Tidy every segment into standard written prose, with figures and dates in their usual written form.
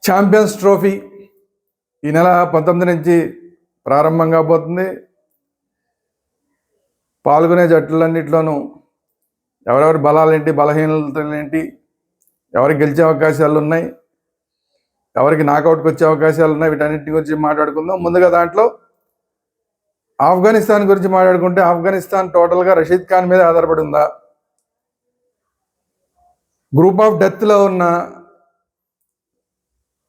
Champions trophy ఈ నెల 19 నుంచి ప్రారంభం కాబోతుంది. పాల్గొనే జట్లన్నింటిలోనూ ఎవరెవరి బలాలేంటి, బలహీనతలేంటి, ఎవరికి గెలిచే అవకాశాలు ఉన్నాయి, ఎవరికి నాకౌట్కి వచ్చే అవకాశాలు ఉన్నాయి, వీటన్నిటి గురించి మాట్లాడుకుందాం. ముందుగా దాంట్లో ఆఫ్ఘనిస్తాన్ గురించి మాట్లాడుకుంటే, ఆఫ్ఘనిస్తాన్ టోటల్గా రషీద్ ఖాన్ మీద ఆధారపడి ఉందా? గ్రూప్ ఆఫ్ డెత్లో ఉన్న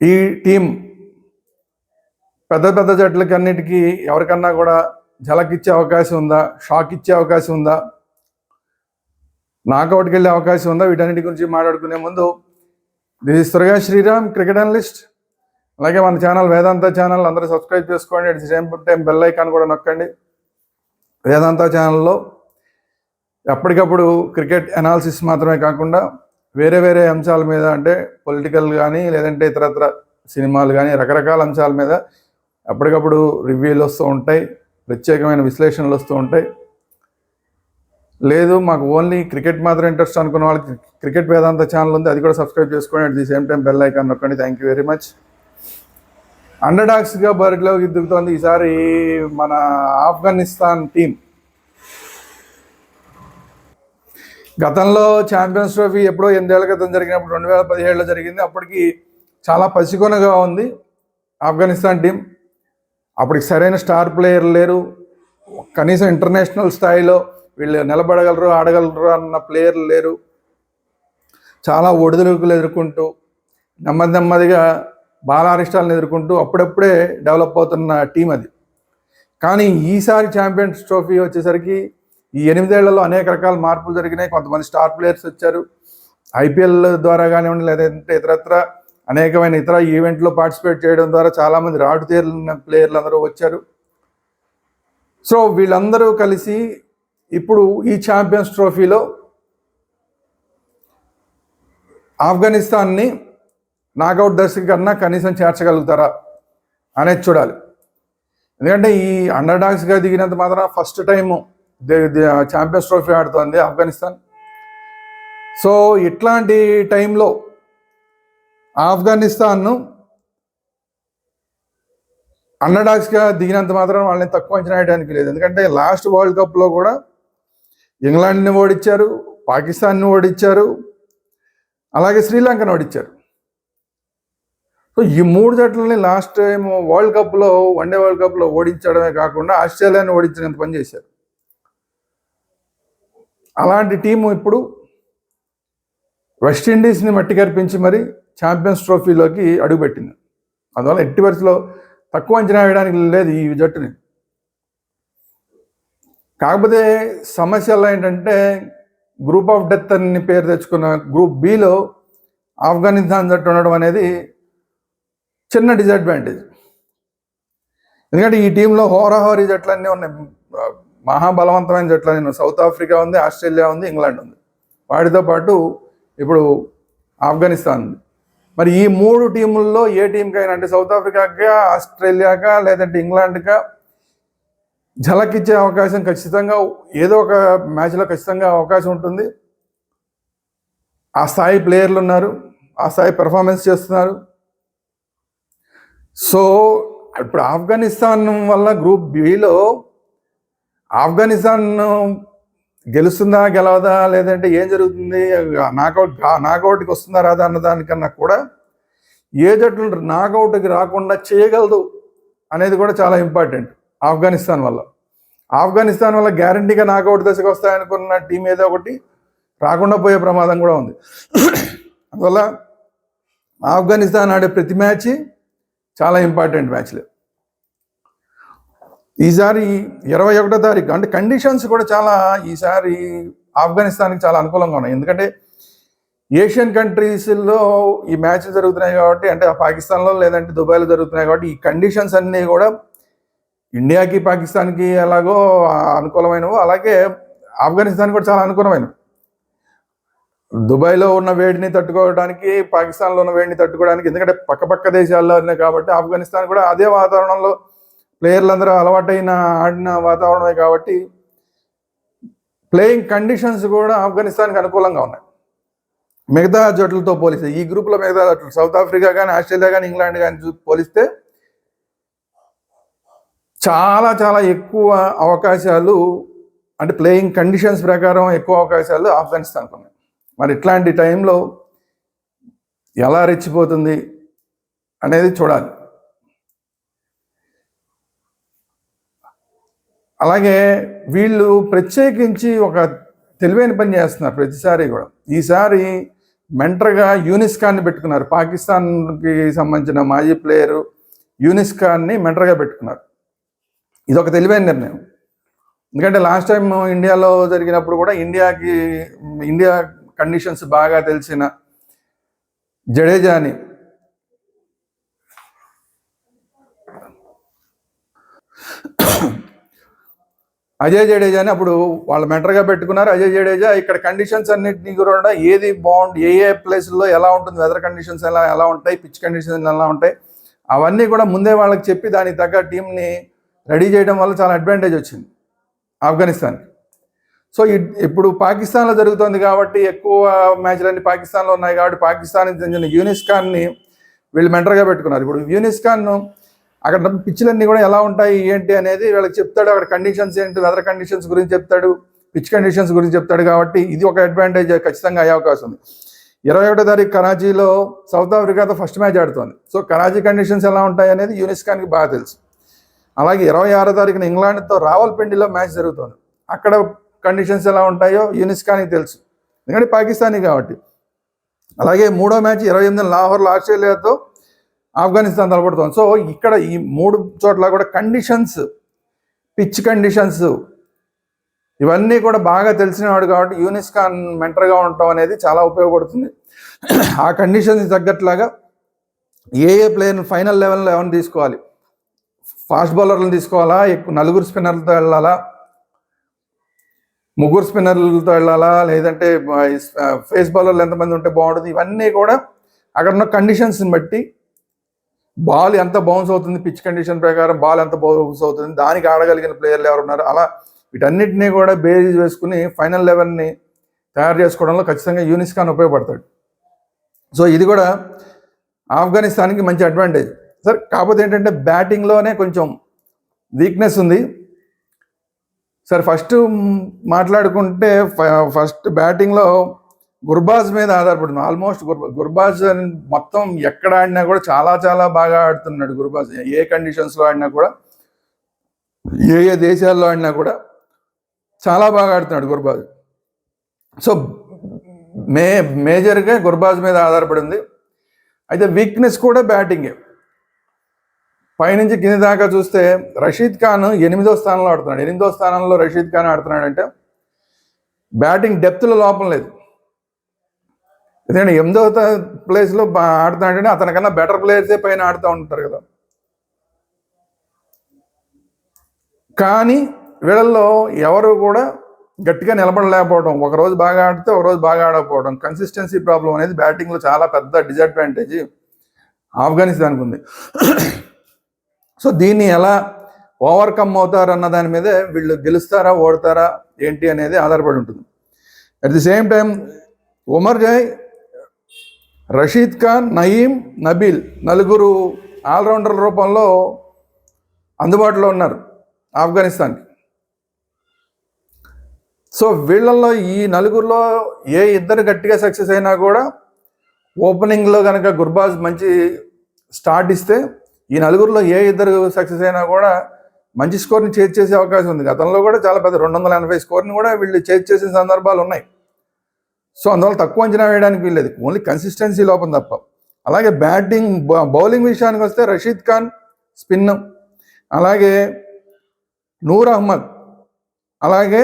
ఈ టీం పెద్ద పెద్ద జట్లకి అన్నిటికీ ఎవరికన్నా కూడా ఝలక్ ఇచ్చే అవకాశం ఉందా, షాక్ ఇచ్చే అవకాశం ఉందా, నాకౌట్కి వెళ్ళే అవకాశం ఉందా? వీటన్నిటి గురించి మాట్లాడుకునే ముందు, దిస్ ఇస్ త్వరగా శ్రీరామ్, క్రికెట్ అనలిస్ట్. అలాగే మన ఛానల్ వేదాంత ఛానల్ అందరూ సబ్స్క్రైబ్ చేసుకోండి. At the same time bell icon కూడా నొక్కండి. వేదాంత ఛానల్లో ఎప్పటికప్పుడు క్రికెట్ అనాలిసిస్ మాత్రమే కాకుండా వేరే వేరే అంశాల మీద, అంటే పొలిటికల్ కానీ లేదంటే ఇతరత్ర సినిమాలు కానీ రకరకాల అంశాల మీద ఎప్పటికప్పుడు రివ్యూలు వస్తూ ఉంటాయి, ప్రత్యేకమైన విశ్లేషణలు వస్తూ ఉంటాయి. లేదు మాకు ఓన్లీ క్రికెట్ మాత్రం ఇంట్రెస్ట్ అనుకున్న వాళ్ళకి క్రికెట్ వేదాంత ఛానల్ ఉంది, అది కూడా సబ్స్క్రైబ్ చేసుకోండి. At the same time bell icon నొక్కండి. Thank you very much. అండర్డాగ్స్గా బరిలోకి దిగుతోంది ఈసారి మన ఆఫ్ఘనిస్తాన్ టీం. గతంలో ఛాంపియన్స్ ట్రోఫీ ఎప్పుడో 8 ఏళ్ల క్రితం జరిగినప్పుడు 2017లో జరిగింది. అప్పటికి చాలా పసికొనగా ఉంది ఆఫ్ఘనిస్తాన్ టీం. అప్పటికి సరైన స్టార్ ప్లేయర్ లేరు, కనీసం ఇంటర్నేషనల్ స్థాయిలో వీళ్ళు నిలబడగలరు, ఆడగలరు అన్న ప్లేయర్లు లేరు. చాలా ఒడిదుడుకులు ఎదుర్కొంటూ నెమ్మదిగా బాలారిష్టాలను ఎదుర్కొంటూ అప్పుడప్పుడే డెవలప్ అవుతున్న టీం అది. కానీ ఈసారి ఛాంపియన్స్ ట్రోఫీ వచ్చేసరికి ఈ 8 ఏళ్లలో అనేక రకాల మార్పులు జరిగినాయి. కొంతమంది స్టార్ ప్లేయర్స్ వచ్చారు, ఐపీఎల్ ద్వారా కానివ్వండి లేదంటే ఇతరత్ర అనేకమైన ఇతర ఈవెంట్లో పార్టిసిపేట్ చేయడం ద్వారా చాలామంది రాటుతేరిన ప్లేయర్లు అందరూ వచ్చారు. సో వీళ్ళందరూ కలిసి ఇప్పుడు ఈ ఛాంపియన్స్ ట్రోఫీలో ఆఫ్ఘనిస్తాన్ని నాకౌట్ దశకి కన్నా కనీసం చేర్చగలుగుతారా అనేది చూడాలి. ఎందుకంటే ఈ అండర్డాగ్స్గా దిగినంత మాత్రం ఫస్ట్ టైము ఛాంపియన్స్ ట్రోఫీ ఆడుతోంది ఆఫ్ఘనిస్తాన్. సో ఇట్లాంటి టైంలో ఆఫ్ఘనిస్తాన్ను అండర్డాగ్స్గా దిగినంత మాత్రం వాళ్ళని తక్కువ అంచనా వేయడానికి లేదు. ఎందుకంటే లాస్ట్ వరల్డ్ కప్లో కూడా ఇంగ్లాండ్ని ఓడించారు, పాకిస్తాన్ని ఓడించారు, అలాగే శ్రీలంకను ఓడించారు. సో ఈ 3 జట్లని లాస్ట్ టైం వరల్డ్ కప్లో, వన్డే వరల్డ్ కప్లో ఓడించడమే కాకుండా ఆస్ట్రేలియాని ఓడించినంత పని చేశారు. అలాంటి టీము ఇప్పుడు వెస్టిండీస్ని మట్టి కరిపించి మరి ఛాంపియన్స్ ట్రోఫీలోకి అడుగుపెట్టింది. అందువల్ల ఎట్టి పరిస్థితిలో తక్కువ అంచనా వేయడానికి లేదు ఈ జట్టుని. కాకపోతే సమస్యలు ఏంటంటే గ్రూప్ ఆఫ్ డెత్ అని పేరు తెచ్చుకున్న గ్రూప్ బిలో ఆఫ్ఘనిస్తాన్ జట్టు ఉండడం అనేది చిన్న డిసడ్వాంటేజ్. ఎందుకంటే ఈ టీంలో హోరాహోరీ జట్లన్నీ ఉన్నాయి, మహాబలవంతమైన జట్లన్నీ ఉన్నాయి. సౌత్ ఆఫ్రికా ఉంది, ఆస్ట్రేలియా ఉంది, ఇంగ్లాండ్ ఉంది. వాటితో పాటు ఇప్పుడు ఆఫ్ఘనిస్తాన్ ఉంది. మరి ఈ 3 టీముల్లో ఏ టీంకైనా, అంటే సౌత్ ఆఫ్రికాగా, ఆస్ట్రేలియాగా లేదంటే ఇంగ్లాండ్గా ఝలక్ ఇచ్చే అవకాశం ఖచ్చితంగా ఏదో ఒక మ్యాచ్లో ఖచ్చితంగా అవకాశం ఉంటుంది. ఆ స్థాయి ప్లేయర్లు ఉన్నారు, ఆ స్థాయి పెర్ఫార్మెన్స్ చేస్తున్నారు. సో ఇప్పుడు ఆఫ్ఘనిస్తాన్ వల్ల గ్రూప్ బిలో ఆఫ్ఘనిస్తాన్ గెలుస్తుందా గెలవదా, లేదంటే ఏం జరుగుతుంది, నాకౌట్కి వస్తుందా రాదా అన్న దానికన్నా కూడా ఏ జట్లు నాకౌట్కి రాకుండా చేయగలదు అనేది కూడా చాలా ఇంపార్టెంట్. ఆఫ్ఘనిస్తాన్ వల్ల గ్యారంటీగా నాకౌట్ దశకు వస్తాయనుకున్న టీం ఏదో ఒకటి రాకుండా పోయే ప్రమాదం కూడా ఉంది. అందువల్ల ఆఫ్ఘనిస్తాన్ ఆడే ప్రతి మ్యాచ్ చాలా ఇంపార్టెంట్ మ్యాచ్లు. ఈసారి 21వ తారీఖు, అంటే కండిషన్స్ కూడా చాలా ఈసారి ఆఫ్ఘనిస్తాన్కి చాలా అనుకూలంగా ఉన్నాయి. ఎందుకంటే ఏషియన్ కంట్రీస్లో ఈ మ్యాచ్లు జరుగుతున్నాయి కాబట్టి, అంటే పాకిస్తాన్లో లేదంటే దుబాయ్లో జరుగుతున్నాయి కాబట్టి ఈ కండిషన్స్ అన్నీ కూడా ఇండియాకి పాకిస్తాన్కి ఎలాగో అనుకూలమైనవో అలాగే ఆఫ్ఘనిస్తాన్ కూడా చాలా అనుకూలమైనవి. దుబాయ్లో ఉన్న వేడిని తట్టుకోవడానికి, పాకిస్తాన్లో ఉన్న వేడిని తట్టుకోవడానికి, ఎందుకంటే పక్క దేశాల్లోనే కాబట్టి ఆఫ్ఘనిస్తాన్ కూడా అదే వాతావరణంలో ప్లేయర్లందరూ అలవాటైన ఆడిన వాతావరణమే కాబట్టి ప్లేయింగ్ కండిషన్స్ కూడా ఆఫ్ఘనిస్తాన్కి అనుకూలంగా ఉన్నాయి. మిగతా జట్లతో పోలిస్తే ఈ గ్రూప్లో మిగతా జట్లు సౌత్ ఆఫ్రికా కానీ ఆస్ట్రేలియా కానీ ఇంగ్లాండ్ కానీ పోలిస్తే చాలా చాలా ఎక్కువ అవకాశాలు, అంటే ప్లేయింగ్ కండిషన్స్ ప్రకారం ఎక్కువ అవకాశాలు ఆఫ్ఘనిస్తాన్కి ఉన్నాయి. మరి ఇట్లాంటి టైంలో ఎలా రెచ్చిపోతుంది అనేది చూడాలి. అలాగే వీళ్ళు ప్రత్యేకించి ఒక తెలివైన పని చేస్తున్నారు ప్రతిసారి కూడా. ఈసారి మెంటర్గా యూనిస్ ఖాన్ని పెట్టుకున్నారు. పాకిస్తాన్కి సంబంధించిన మాజీ ప్లేయరు యూనిస్ ఖాన్ని మెంటర్గా పెట్టుకున్నారు. ఇది ఒక తెలివైన నిర్ణయం. ఎందుకంటే లాస్ట్ టైం ఇండియాలో జరిగినప్పుడు కూడా ఇండియా కండిషన్స్ బాగా తెలిసిన జడేజాని అజయ్ జడేజాని అప్పుడు వాళ్ళ మెంటర్గా పెట్టుకున్నారు. అజయ్ జడేజా ఇక్కడ కండిషన్స్ అన్నింటినీ కూడా ఏది బాగుంది, ఏ ప్లేస్లో ఎలా ఉంటుంది, వెదర్ కండిషన్స్ ఎలా ఉంటాయి, పిచ్ కండిషన్స్ ఎలా ఉంటాయి, అవన్నీ కూడా ముందే వాళ్ళకి చెప్పి దానికి తగ్గ టీంని రెడీ చేయడం వల్ల చాలా అడ్వాంటేజ్ వచ్చింది ఆఫ్ఘనిస్తాన్కి. సో ఇప్పుడు పాకిస్తాన్లో జరుగుతుంది కాబట్టి ఎక్కువ మ్యాచ్లన్నీ పాకిస్తాన్లో ఉన్నాయి కాబట్టి పాకిస్తాన్కి చెందిన యూనిస్ ఖాన్ని వీళ్ళు మెంటర్గా పెట్టుకున్నారు. ఇప్పుడు యూనిస్ ఖాన్ అక్కడ పిచ్లన్నీ కూడా ఎలా ఉంటాయి ఏంటి అనేది వీళ్ళకి చెప్తాడు. అక్కడ కండిషన్స్ ఏంటి, వెదర్ కండిషన్స్ గురించి చెప్తాడు, పిచ్ కండిషన్స్ గురించి చెప్తాడు. కాబట్టి ఇది ఒక అడ్వాంటేజ్ ఖచ్చితంగా అయ్యే అవకాశం ఉంది. 21వ తారీఖు కరాచీలో సౌత్ ఆఫ్రికాతో ఫస్ట్ మ్యాచ్ ఆడుతోంది. సో కరాచీ కండిషన్స్ ఎలా ఉంటాయి అనేది యూనిస్ ఖాన్కి బాగా తెలుసు. అలాగే 26వ తారీఖున ఇంగ్లాండ్తో రావల్పిండిలో మ్యాచ్ జరుగుతుంది. అక్కడ కండిషన్స్ ఎలా ఉంటాయో యూనిస్ ఖాన్కి తెలుసు, ఎందుకంటే పాకిస్తానీ కాబట్టి. అలాగే 3వ మ్యాచ్ 28న లాహోర్లో ఆస్ట్రేలియాతో ఆఫ్ఘనిస్తాన్ తలపడుతుంది. సో ఇక్కడ ఈ 3 చోట్ల కూడా కండిషన్స్, పిచ్ కండిషన్స్ ఇవన్నీ కూడా బాగా తెలిసినవాడు కాబట్టి యూనిస్ ఖాన్ మెంటర్గా ఉండటం అనేది చాలా ఉపయోగపడుతుంది. ఆ కండిషన్స్ తగ్గట్లాగా ఏ ప్లేయర్ని ఫైనల్ లెవెల్లో ఎవరిని తీసుకోవాలి, ఫాస్ట్ బౌలర్లను తీసుకోవాలా, 4 స్పిన్నర్లతో వెళ్ళాలా, 3 స్పిన్నర్లతో వెళ్ళాలా, లేదంటే ఫేస్ బౌలర్లు ఎంతమంది ఉంటే బాగుంటుంది, ఇవన్నీ కూడా అక్కడ ఉన్న కండిషన్స్ని బట్టి బాల్ ఎంత బౌన్స్ అవుతుంది, పిచ్ కండిషన్ ప్రకారం బాల్ ఎంత బౌన్స్ అవుతుంది, దానికి ఆడగలిగిన ప్లేయర్లు ఎవరు ఉన్నారు, అలా వీటన్నిటినీ కూడా బేరీజ్ వేసుకుని ఫైనల్ లెవెల్ని తయారు చేసుకోవడంలో ఖచ్చితంగా యూనిస్ ఖాన్ ఉపయోగపడతాడు. సో ఇది కూడా ఆఫ్ఘనిస్తాన్కి మంచి అడ్వాంటేజ్. సార్ కాకపోతే ఏంటంటే బ్యాటింగ్లోనే కొంచెం వీక్నెస్ ఉంది. సార్ ఫస్ట్ మాట్లాడుకుంటే ఫస్ట్ బ్యాటింగ్లో గుర్బాజ్ మీద ఆధారపడుతుంది. ఆల్మోస్ట్ గుర్బాజ్ మొత్తం ఎక్కడ ఆడినా కూడా చాలా చాలా బాగా ఆడుతున్నాడు గుర్బాజ్. ఏ కండిషన్స్లో ఆడినా కూడా, ఏ దేశాల్లో ఆడినా కూడా చాలా బాగా ఆడుతున్నాడు గుర్బాజ్. సో మేజర్గా గుర్బాజ్ మీద ఆధారపడింది. అయితే వీక్నెస్ కూడా బ్యాటింగే. పైనుంచి కింది దాకా చూస్తే రషీద్ ఖాన్ 8వ స్థానంలో ఆడుతున్నాడు. 8వ స్థానంలో రషీద్ ఖాన్ ఆడుతున్నాడంటే బ్యాటింగ్ డెప్త్లో లోపం లేదు. ఎందుకంటే 8వ ప్లేస్లో ఆడుతున్నాడంటే అతనికన్నా బెటర్ ప్లేయర్సే పైన ఆడుతూ ఉంటారు కదా. కానీ వీళ్ళల్లో ఎవరు కూడా గట్టిగా నిలబడలేకపోవడం, ఒకరోజు బాగా ఆడితే ఒకరోజు బాగా ఆడకపోవడం, కన్సిస్టెన్సీ ప్రాబ్లం అనేది బ్యాటింగ్లో చాలా పెద్ద డిసడ్వాంటేజ్ ఆఫ్ఘనిస్తాన్కి ఉంది. సో దీన్ని ఎలా ఓవర్కమ్ అవుతారు అన్న దాని మీదే వీళ్ళు గెలుస్తారా ఓడతారా ఏంటి అనేది ఆధారపడి ఉంటుంది. At the same time Umar జై, రషీద్ ఖాన్, నయీం, నబీల్ 4 ఆల్రౌండర్ల రూపంలో అందుబాటులో ఉన్నారు ఆఫ్ఘనిస్తాన్కి. సో వీళ్ళల్లో ఈ 4లో ఏ ఇద్దరు గట్టిగా సక్సెస్ అయినా కూడా ఓపెనింగ్లో కనుక గుర్బాజ్ మంచి స్టార్ట్ ఇస్తే ఈ 4లో ఏ ఇద్దరు సక్సెస్ అయినా కూడా మంచి స్కోర్ని చేజ్ చేసే అవకాశం ఉంది. గతంలో కూడా చాలా పెద్ద 280 స్కోర్ని కూడా వీళ్ళు చేజ్ చేసిన సందర్భాలు ఉన్నాయి. సో అందువల్ల తక్కువ అంచనా వేయడానికి వీల్లేదు, ఓన్లీ కన్సిస్టెన్సీ లోపం తప్ప. అలాగే బౌలింగ్ విషయానికి వస్తే రషీద్ ఖాన్ స్పిన్, అలాగే నూర్ అహ్మద్, అలాగే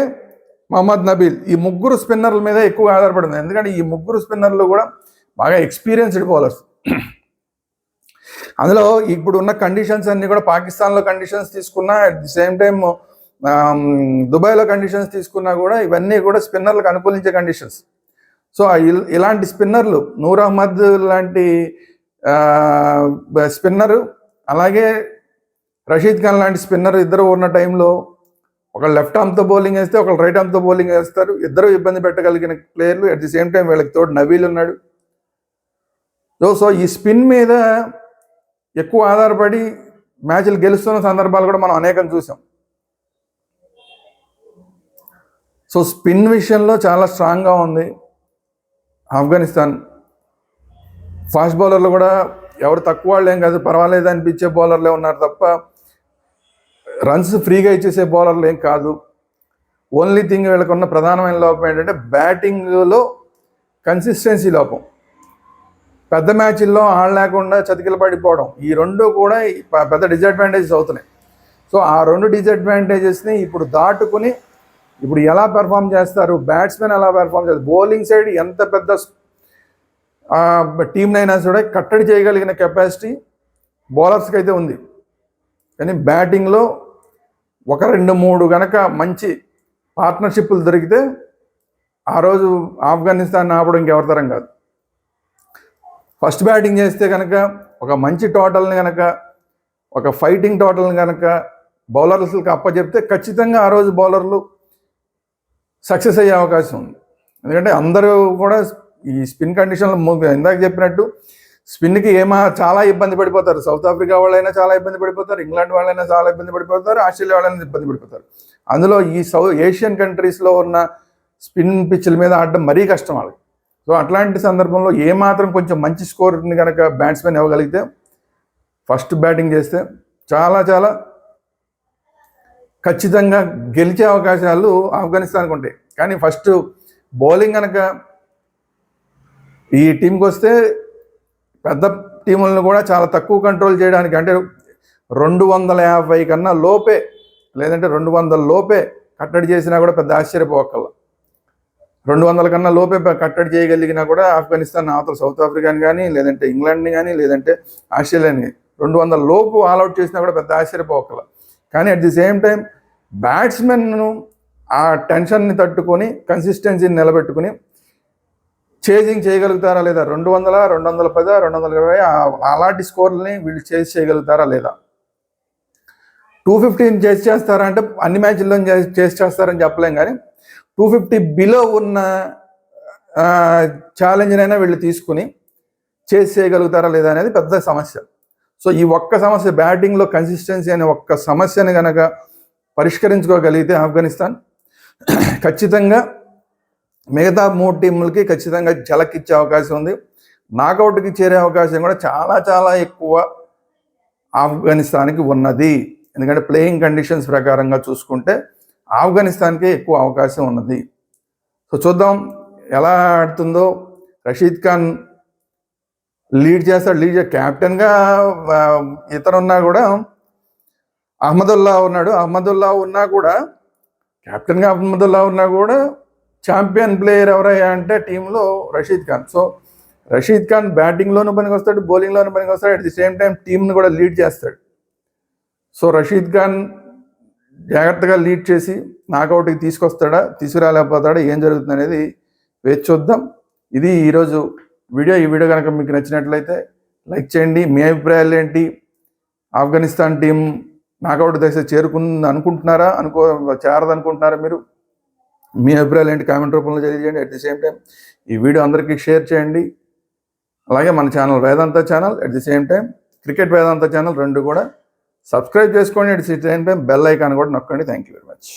మహమ్మద్ నబీల్, ఈ 3 స్పిన్నర్ల మీద ఎక్కువ ఆధారపడింది. ఎందుకంటే ఈ 3 స్పిన్నర్లు కూడా బాగా ఎక్స్పీరియన్స్డ్ బౌలర్స్. అందులో ఇప్పుడు ఉన్న కండిషన్స్ అన్నీ కూడా పాకిస్తాన్లో కండిషన్స్ తీసుకున్నా, అట్ ది సేమ్ టైం దుబాయ్లో కండిషన్స్ తీసుకున్నా కూడా ఇవన్నీ కూడా స్పిన్నర్లకు అనుకూలించే కండిషన్స్. సో ఇలాంటి స్పిన్నర్లు, నూర్ అహ్మద్ లాంటి స్పిన్నరు, అలాగే రషీద్ ఖాన్ లాంటి స్పిన్నర్ ఇద్దరు ఉన్న టైంలో ఒకళ్ళు లెఫ్ట్ ఆర్మ్తో బౌలింగ్ వేస్తే ఒకళ్ళు రైట్ ఆర్మ్తో బౌలింగ్ వేస్తారు. ఇద్దరు ఇబ్బంది పెట్టగలిగిన ప్లేయర్లు. అట్ ది సేమ్ టైం వీళ్ళకి తోడు నవీల్ ఉన్నాడు. సో ఈ స్పిన్ మీద ఎక్కువ ఆధారపడి మ్యాచ్లు గెలుస్తున్న సందర్భాలు కూడా మనం అనేకం చూసాం. సో స్పిన్ విషయంలో చాలా స్ట్రాంగ్గా ఉంది ఆఫ్ఘనిస్తాన్. ఫాస్ట్ బౌలర్లు కూడా ఎవరు తక్కువ వాళ్ళు ఏం కాదు, పర్వాలేదు అనిపించే బౌలర్లే ఉన్నారు తప్ప రన్స్ ఫ్రీగా ఇచ్చేసే బౌలర్లు ఏం కాదు. ఓన్లీ థింగ్ వీళ్ళకున్న ప్రధానమైన లోపం ఏంటంటే బ్యాటింగ్లో కన్సిస్టెన్సీ లోపం. పెద్ద మ్యాచ్ల్లో ఆడలేకుండా చతికిల పడిపోవడం, ఈ రెండు కూడా పెద్ద డిసడ్వాంటేజెస్ అవుతున్నాయి. సో ఆ రెండు డిసడ్వాంటేజెస్ని ఇప్పుడు దాటుకుని ఇప్పుడు ఎలా పెర్ఫామ్ చేస్తారు, బ్యాట్స్మెన్ ఎలా పెర్ఫామ్ చేస్తారు, బౌలింగ్ సైడ్ ఎంత పెద్ద టీంనైనా కూడా కట్టడి చేయగలిగిన కెపాసిటీ బౌలర్స్కి అయితే ఉంది. కానీ బ్యాటింగ్లో 1-2-3 గనక మంచి పార్ట్నర్షిప్లు దొరికితే ఆ రోజు ఆఫ్ఘనిస్తాన్ ఆపడం ఇంకెవరి తరం కాదు. ఫస్ట్ బ్యాటింగ్ చేస్తే కనుక ఒక మంచి టోటల్ని కనుక, ఒక ఫైటింగ్ టోటల్ని కనుక బౌలర్స్కి అప్పచెప్తే ఖచ్చితంగా ఆ రోజు బౌలర్లు సక్సెస్ అయ్యే అవకాశం ఉంది. ఎందుకంటే అందరూ కూడా ఈ స్పిన్ కండిషన్లో ఇందాక చెప్పినట్టు స్పిన్కి చాలా ఇబ్బంది పడిపోతారు. సౌత్ ఆఫ్రికా వాళ్ళైనా చాలా ఇబ్బంది పడిపోతారు, ఇంగ్లాండ్ వాళ్ళైనా చాలా ఇబ్బంది పడిపోతారు, ఆస్ట్రేలియా వాళ్ళైనా ఇబ్బంది పడిపోతారు. అందులో ఈ ఏషియన్ కంట్రీస్లో ఉన్న స్పిన్ పిచ్ల మీద ఆడడం మరీ కష్టం వాళ్ళకి. సో అట్లాంటి సందర్భంలో ఏమాత్రం కొంచెం మంచి స్కోర్ని కనుక బ్యాట్స్మెన్ ఇవ్వగలిగితే, ఫస్ట్ బ్యాటింగ్ చేస్తే చాలా చాలా ఖచ్చితంగా గెలిచే అవకాశాలు ఆఫ్ఘనిస్తాన్కి ఉంటాయి. కానీ ఫస్ట్ బౌలింగ్ కనుక ఈ టీంకి వస్తే పెద్ద టీములను కూడా చాలా తక్కువ కంట్రోల్ చేయడానికి, అంటే 250 కన్నా లోపే లేదంటే 200 లోపే కట్టడి చేసినా కూడా పెద్ద ఆశ్చర్యపోకల్లా. 200 కన్నా లోపే కట్టడి చేయగలిగినా కూడా ఆఫ్ఘనిస్తాన్ అవతల సౌత్ ఆఫ్రికాని కానీ, లేదంటే ఇంగ్లాండ్ని కానీ, లేదంటే ఆస్ట్రేలియాని 200 లోపు ఆల్అవుట్ చేసినా కూడా పెద్ద ఆశ్చర్యపోకల్లా. కానీ అట్ ది సేమ్ టైం బ్యాట్స్మెన్ను ఆ టెన్షన్ని తట్టుకొని కన్సిస్టెన్సీని నిలబెట్టుకుని చేజింగ్ చేయగలుగుతారా లేదా, 200, 210, 220 అలాంటి స్కోర్లని వీళ్ళు చేయగలుగుతారా లేదా. 250 చేస్తారా అంటే అన్ని మ్యాచ్ల్లో చేస్తారని చెప్పలేం. కానీ 250 బిలో ఉన్న ఛాలెంజ్నైనా వీళ్ళు తీసుకుని చేయగలుగుతారా లేదా అనేది పెద్ద సమస్య. సో ఈ ఒక్క సమస్య, బ్యాటింగ్లో కన్సిస్టెన్సీ అనే ఒక్క సమస్యని కనుక పరిష్కరించుకోగలిగితే ఆఫ్ఘనిస్తాన్ ఖచ్చితంగా మిగతా 3 టీములకి ఖచ్చితంగా ఝలకిచ్చే అవకాశం ఉంది. నాకౌట్కి చేరే అవకాశం కూడా చాలా చాలా ఎక్కువ ఆఫ్ఘనిస్తాన్కి ఉన్నది. ఎందుకంటే ప్లేయింగ్ కండిషన్స్ ప్రకారంగా చూసుకుంటే ఆఫ్ఘనిస్తాన్కే ఎక్కువ అవకాశం ఉన్నది. సో చూద్దాం ఎలా ఆడుతుందో. రషీద్ ఖాన్ లీడ్ చేస్తాడు. క్యాప్టెన్గా ఇతరున్నా కూడా అహ్మదుల్లా ఉన్నాడు. అహ్మదుల్లా ఉన్నా కూడా ఛాంపియన్ ప్లేయర్ ఎవరయ్యా అంటే టీంలో రషీద్ ఖాన్. సో రషీద్ ఖాన్ బ్యాటింగ్లోనూ పనికి వస్తాడు, బౌలింగ్లోనూ పనికి వస్తాడు, అట్ ది సేమ్ టైం టీంను కూడా లీడ్ చేస్తాడు. సో రషీద్ ఖాన్ జాగ్రత్తగా లీడ్ చేసి నాకౌట్కి తీసుకురాలేకపోతాడా, ఏం జరుగుతుంది అనేది వేచి చూద్దాం. ఇది ఈరోజు వీడియో. ఈ వీడియో కనుక మీకు నచ్చినట్లయితే లైక్ చేయండి. మీ అభిప్రాయాలు ఏంటి? ఆఫ్ఘనిస్తాన్ టీం నాకౌట్ దశ అనుకుంటున్నారా, చేరదనుకుంటున్నారా మీరు? మీ అభిప్రాయాలు ఏంటి కామెంట్ రూపంలో తెలియజేయండి. అట్ ది సేమ్ టైం ఈ వీడియో అందరికీ షేర్ చేయండి. అలాగే మన channel Vedanta channel, at the same time cricket Vedanta channel 2 కూడా సబ్స్క్రైబ్ చేసుకోండి. At the same time bell icon కూడా నొక్కండి. Thank you very much.